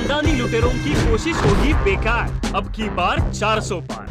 खानदानी लुटेरों की कोशिश होगी बेकार। अब की बार 400 पार।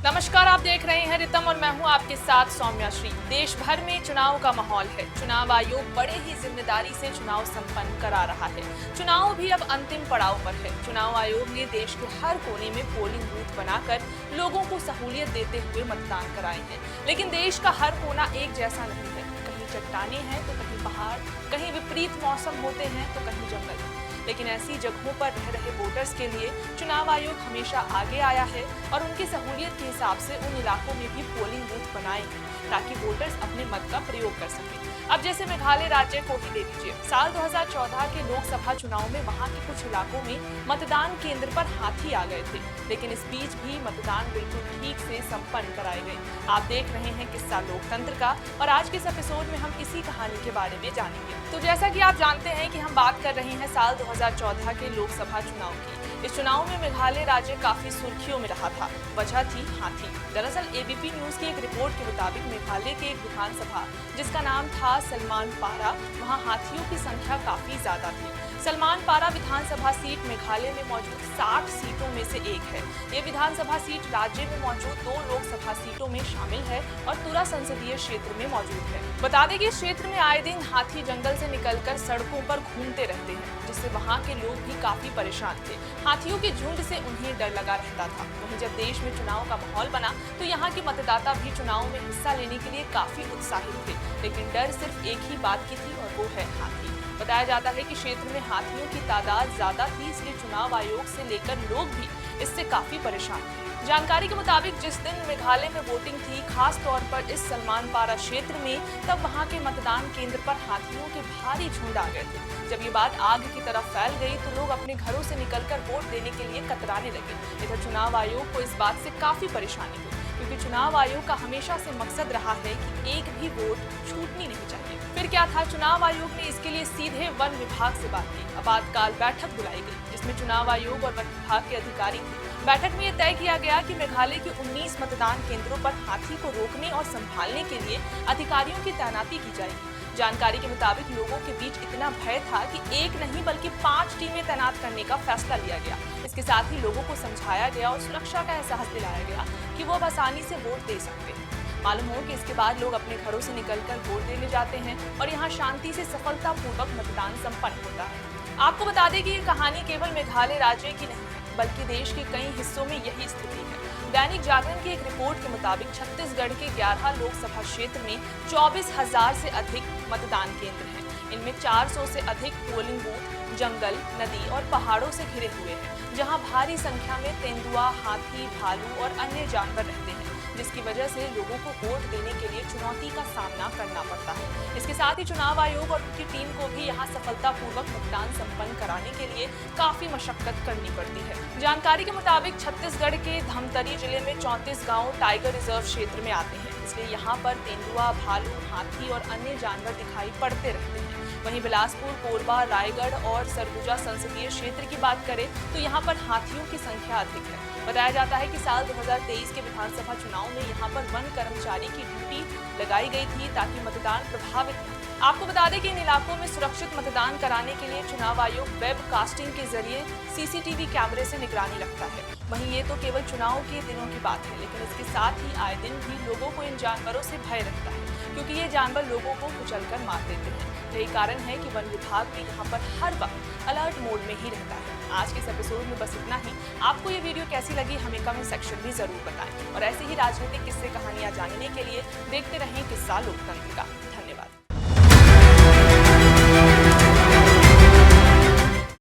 नमस्कार, आप देख रहे हैं रितम और मैं हूं आपके साथ सौम्या श्री। देश भर में चुनाव का माहौल है। चुनाव आयोग बड़े ही जिम्मेदारी से चुनाव संपन्न करा रहा है। चुनाव भी अब अंतिम पड़ाव पर है। चुनाव आयोग ने देश के हर कोने में पोलिंग बूथ बनाकर लोगों को सहूलियत देते हुए मतदान कराए हैं। लेकिन देश का हर कोना एक जैसा नहीं है। कहीं चट्टाने हैं तो कहीं पहाड़, कहीं विपरीत मौसम होते हैं तो कहीं जंगल। लेकिन ऐसी जगहों पर रह रहे वोटर्स के लिए चुनाव आयोग हमेशा आगे आया है और उनकी सहूलियत के हिसाब से उन इलाकों में भी पोलिंग बूथ बनाए हैं ताकि वोटर्स अपने मत का प्रयोग कर सकें। अब जैसे मेघालय राज्य को ही ले लीजिए। साल 2014 के लोकसभा चुनाव में वहां के कुछ इलाकों में मतदान केंद्र पर हाथी आ गए थे, लेकिन इस बीच भी मतदान बिल्कुल ठीक से संपन्न कराए गए। आप देख रहे हैं किस्सा लोकतंत्र का और आज के इस एपिसोड में हम इसी कहानी के बारे में जानेंगे। तो जैसा कि आप जानते हैं कि हम बात कर रहे हैं साल 2014 के लोकसभा चुनाव की। इस चुनाव में मेघालय राज्य काफी सुर्खियों में रहा था। वजह थी हाथी। दरअसल एबीपी न्यूज की एक रिपोर्ट के मुताबिक मेघालय के एक विधानसभा जिसका नाम था सलमान पारा, वहां हाथियों की संख्या काफी ज्यादा थी। सलमान पारा विधानसभा सीट मेघालय में मौजूद 60 सीटों में से एक है। ये विधानसभा सीट राज्य में मौजूद 2 लोकसभा सीटों में शामिल है और तुरा संसदीय क्षेत्र में मौजूद है। बता दें कि इस क्षेत्र में आए दिन हाथी जंगल से निकलकर सड़कों पर घूमते रहते हैं, जिससे वहाँ के लोग भी काफी परेशान थे। हाथियों के झुंड से उन्हें डर लगा रहता था। वहीं जब देश में चुनाव का माहौल बना तो यहाँ के मतदाता भी चुनाव में हिस्सा लेने के लिए काफी उत्साहित थे, लेकिन डर सिर्फ एक ही बात की थी और वो है हाथी। बताया जाता है कि क्षेत्र में हाथियों की तादाद ज्यादा थी, इसलिए चुनाव आयोग से लेकर लोग भी इससे काफी परेशान थे। जानकारी के मुताबिक जिस दिन मेघालय में वोटिंग थी, खास तौर पर इस सलमान पारा क्षेत्र में, तब वहां के मतदान केंद्र पर हाथियों के भारी झुंड आ गए थे। जब ये बात आग की तरफ फैल गई तो लोग अपने घरों से निकलकर वोट देने के लिए कतराने लगे। इधर चुनाव आयोग को इस बात से काफी परेशानी हुई, क्योंकि चुनाव आयोग का हमेशा से मकसद रहा है कि एक भी वोट छूटनी नहीं चाहिए। फिर क्या था, चुनाव आयोग ने इसके लिए सीधे वन विभाग से बात की। आपातकाल बैठक बुलाई गई, जिसमें चुनाव आयोग और वन विभाग के अधिकारी थे। बैठक में यह तय किया गया कि मेघालय के 19 मतदान केंद्रों पर हाथी को रोकने और संभालने के लिए अधिकारियों की तैनाती की जाएगी। जानकारी के मुताबिक लोगों के बीच इतना भय था कि एक नहीं बल्कि 5 टीमें तैनात करने का फैसला लिया गया। इसके साथ ही लोगों को समझाया गया और सुरक्षा का एहसास दिलाया गया कि वो अब आसानी से वोट दे सकते हैं। मालूम हो कि इसके बाद लोग अपने घरों से निकलकर वोट देने जाते हैं और यहाँ शांति से सफलतापूर्वक मतदान संपन्न होता है। आपको बता दें कि ये कहानी केवल मेघालय राज्य की नहीं है, बल्कि देश के कई हिस्सों में यही स्थिति है। दैनिक जागरण की एक रिपोर्ट के मुताबिक छत्तीसगढ़ के 11 लोकसभा क्षेत्र में 24,000 से अधिक मतदान केंद्र हैं। इनमें 400 से अधिक पोलिंग बूथ जंगल, नदी और पहाड़ों से घिरे हुए हैं, जहां भारी संख्या में तेंदुआ, हाथी, भालू और अन्य जानवर रहते हैं, जिसकी वजह से लोगों को वोट देने के लिए चुनौती का सामना करना पड़ता है। इसके साथ ही चुनाव आयोग और उनकी टीम को भी यहाँ सफलतापूर्वक मतदान संपन्न कराने के लिए काफी मशक्कत करनी पड़ती है। जानकारी के मुताबिक छत्तीसगढ़ के धमतरी जिले में 34 गाँव टाइगर रिजर्व क्षेत्र में आते हैं, इसलिए यहाँ पर तेंदुआ, भालू, हाथी और अन्य जानवर दिखाई पड़ते रहते हैं। वहीं बिलासपुर, कोरबा, रायगढ़ और सरगुजा संसदीय क्षेत्र की बात करें तो यहाँ पर हाथियों की संख्या अधिक है। बताया जाता है कि साल 2023 के विधानसभा चुनाव में यहाँ पर वन कर्मचारी की ड्यूटी लगाई गई थी ताकि मतदान प्रभावित न हो। आपको बता दें कि इन इलाकों में सुरक्षित मतदान कराने के लिए चुनाव आयोग वेब कास्टिंग के जरिए सीसीटीवी कैमरे से निगरानी रखता है। वहीं ये तो केवल चुनाव के दिनों की बात है, लेकिन इसके साथ ही आए दिन भी लोगों को इन जानवरों से भय रहता है, क्योंकि ये जानवर लोगों को कुचलकर मार देते हैं। यही कारण है कि वन विभाग भी यहाँ पर हर वक्त अलर्ट मोड में ही रहता है। आज के इस एपिसोड में बस इतना ही। आपको ये वीडियो कैसी लगी हमें कमेंट सेक्शन में जरूर बताएं और ऐसे ही राजनीतिक किस्से कहानियां जानने के लिए देखते रहें किस्सा लोकतंत्र का।